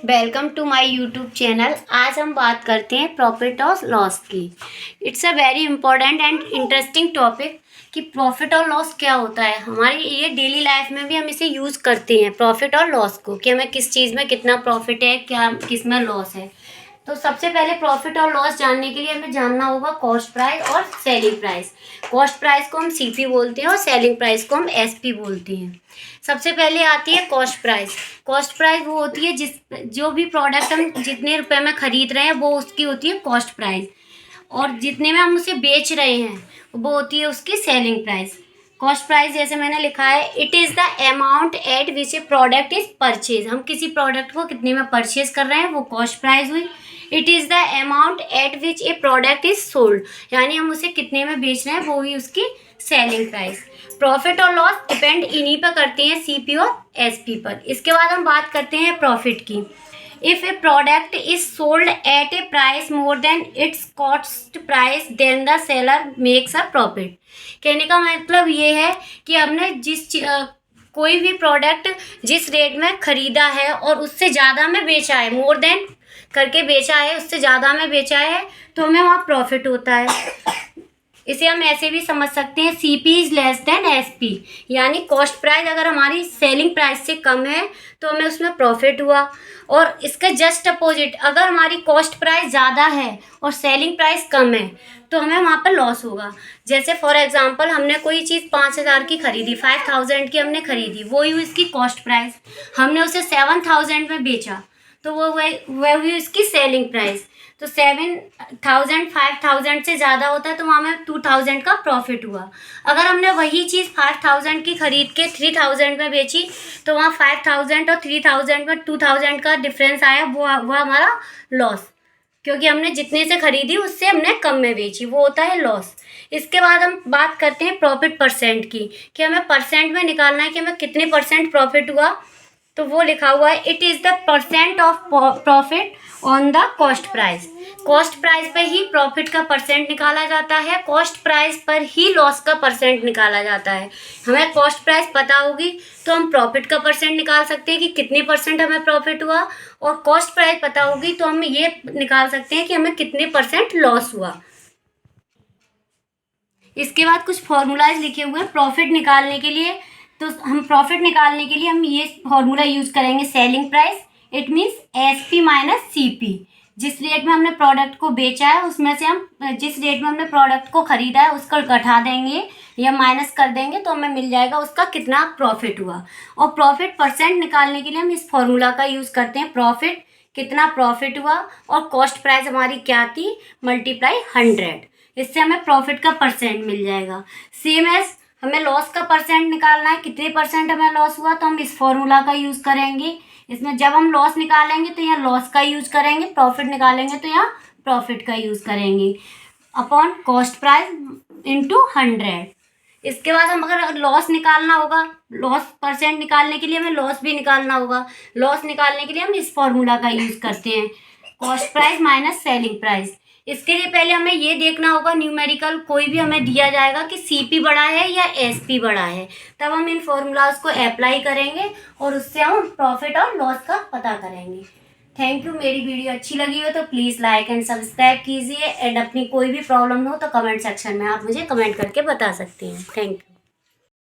Welcome to my YouTube channel. आज हम बात करते हैं प्रॉफिट और लॉस की। It's a very important and interesting topic कि प्रॉफिट और लॉस क्या होता है। हमारी ये डेली लाइफ में भी हम इसे यूज़ करते हैं प्रॉफिट और लॉस को, कि हमें किस चीज़ में कितना प्रॉफिट है, क्या किस में लॉस है। तो सबसे पहले प्रॉफिट और लॉस जानने के लिए हमें जानना होगा कॉस्ट प्राइस और सेलिंग प्राइस। कॉस्ट प्राइस को हम सीपी बोलते हैं और सेलिंग प्राइस को हम एसपी बोलते हैं। सबसे पहले आती है कॉस्ट प्राइस। कॉस्ट प्राइस वो होती है जो भी प्रोडक्ट हम जितने रुपए में खरीद रहे हैं वो उसकी होती है कॉस्ट प्राइस, और जितने में हम उसे बेच रहे हैं वो होती है उसकी सेलिंग प्राइस। कॉस्ट प्राइस जैसे मैंने लिखा है, it is the amount at which A product is purchase. हम किसी प्रोडक्ट को कितने में परचेज कर रहे हैं वो कॉस्ट प्राइस हुई। It is the amount at which A product is sold, यानी हम उसे कितने में बेच रहे हैं वो ही उसकी सेलिंग प्राइस। प्रॉफिट और लॉस डिपेंड इन्हीं पर करते हैं, सीपी और एसपी पर। इसके बाद हम बात करते हैं प्रॉफिट की। If a product is sold at a price more than its cost price then the seller makes a profit. कहने का मतलब ये है कि हमने कोई भी प्रोडक्ट जिस रेट में खरीदा है और उससे ज़्यादा में बेचा है, मोर देन करके बेचा है, उससे ज़्यादा में बेचा है, तो हमें वहाँ प्रॉफिट होता है। इसे हम ऐसे भी समझ सकते हैं, CP is less than SP, यानी कॉस्ट प्राइस अगर हमारी सेलिंग प्राइस से कम है तो हमें उसमें प्रॉफिट हुआ। और इसका जस्ट अपोजिट, अगर हमारी कॉस्ट प्राइस ज़्यादा है और सेलिंग प्राइस कम है तो हमें वहाँ पर लॉस होगा। जैसे फॉर एग्जांपल हमने कोई चीज़ 5,000 की खरीदी, 5,000 की हमने खरीदी, वो ही इसकी कॉस्ट प्राइस। हमने उसे 7,000 में बेचा तो वह हुई उसकी सेलिंग प्राइस। तो 7,000 5,000 से ज़्यादा होता है तो वहाँ में 2,000 का प्रॉफिट हुआ। अगर हमने वही चीज़ 5,000 की खरीद के 3,000 में बेची तो वहाँ 5,000 और 3,000 में 2,000 का डिफरेंस आया, वो हमारा लॉस, क्योंकि हमने जितने से खरीदी उससे हमने कम में बेची, वो होता है लॉस। इसके बाद हम बात करते हैं प्रॉफिट परसेंट की, कि हमें परसेंट में निकालना है कि हमें कितने परसेंट प्रॉफिट हुआ। तो वो लिखा हुआ है, it is the percent of profit on the cost price. Cost price पर ही प्रॉफिट का परसेंट निकाला जाता है, कॉस्ट प्राइस पर ही लॉस का परसेंट निकाला जाता है। हमें कॉस्ट प्राइस पता होगी तो हम प्रॉफिट का परसेंट निकाल सकते हैं कि कितने परसेंट हमें प्रॉफिट हुआ, और कॉस्ट प्राइस पता होगी तो हम ये निकाल सकते हैं कि हमें कितने परसेंट लॉस हुआ। इसके बाद कुछ फॉर्मूलाज लिखे हुए हैं प्रॉफिट निकालने के लिए। तो हम प्रॉफिट निकालने के लिए हम ये फॉर्मूला यूज़ करेंगे, selling price it means SP minus CP. जिस रेट में हमने प्रोडक्ट को बेचा है उसमें से हम जिस रेट में हमने प्रोडक्ट को खरीदा है उसको घटा देंगे या माइनस कर देंगे तो हमें मिल जाएगा उसका कितना प्रॉफिट हुआ। और प्रॉफिट परसेंट निकालने के लिए हम इस फॉर्मूला का यूज़ करते हैं, प्रॉफिट कितना प्रॉफिट हुआ और कॉस्ट प्राइस हमारी क्या थी, मल्टीप्लाई 100। इससे हमें प्रॉफिट का परसेंट मिल जाएगा। सेम एज हमें लॉस का परसेंट निकालना है, कितने परसेंट हमें लॉस हुआ, तो हम इस फॉर्मूला का यूज़ करेंगे। इसमें जब हम लॉस निकालेंगे तो यहाँ लॉस का यूज़ करेंगे, प्रॉफिट निकालेंगे तो यहाँ प्रॉफिट का यूज़ करेंगे, अपॉन कॉस्ट प्राइस इंटू 100। इसके बाद हम अगर लॉस निकालना होगा, लॉस परसेंट निकालने के लिए हमें लॉस भी निकालना होगा। लॉस निकालने के लिए हम इस फॉर्मूला का यूज़ करते हैं, cost price minus selling price. इसके लिए पहले हमें ये देखना होगा, न्यूमेरिकल कोई भी हमें दिया जाएगा कि सीपी बड़ा है या एसपी बड़ा है, तब हम इन फॉर्मूलाज को अप्लाई करेंगे और उससे हम प्रॉफिट और लॉस का पता करेंगे। Thank you. मेरी वीडियो अच्छी लगी हो तो प्लीज़ लाइक एंड सब्सक्राइब कीजिए, एंड अपनी कोई भी प्रॉब्लम हो तो कमेंट सेक्शन में आप मुझे कमेंट करके बता सकती हैं। Thank you.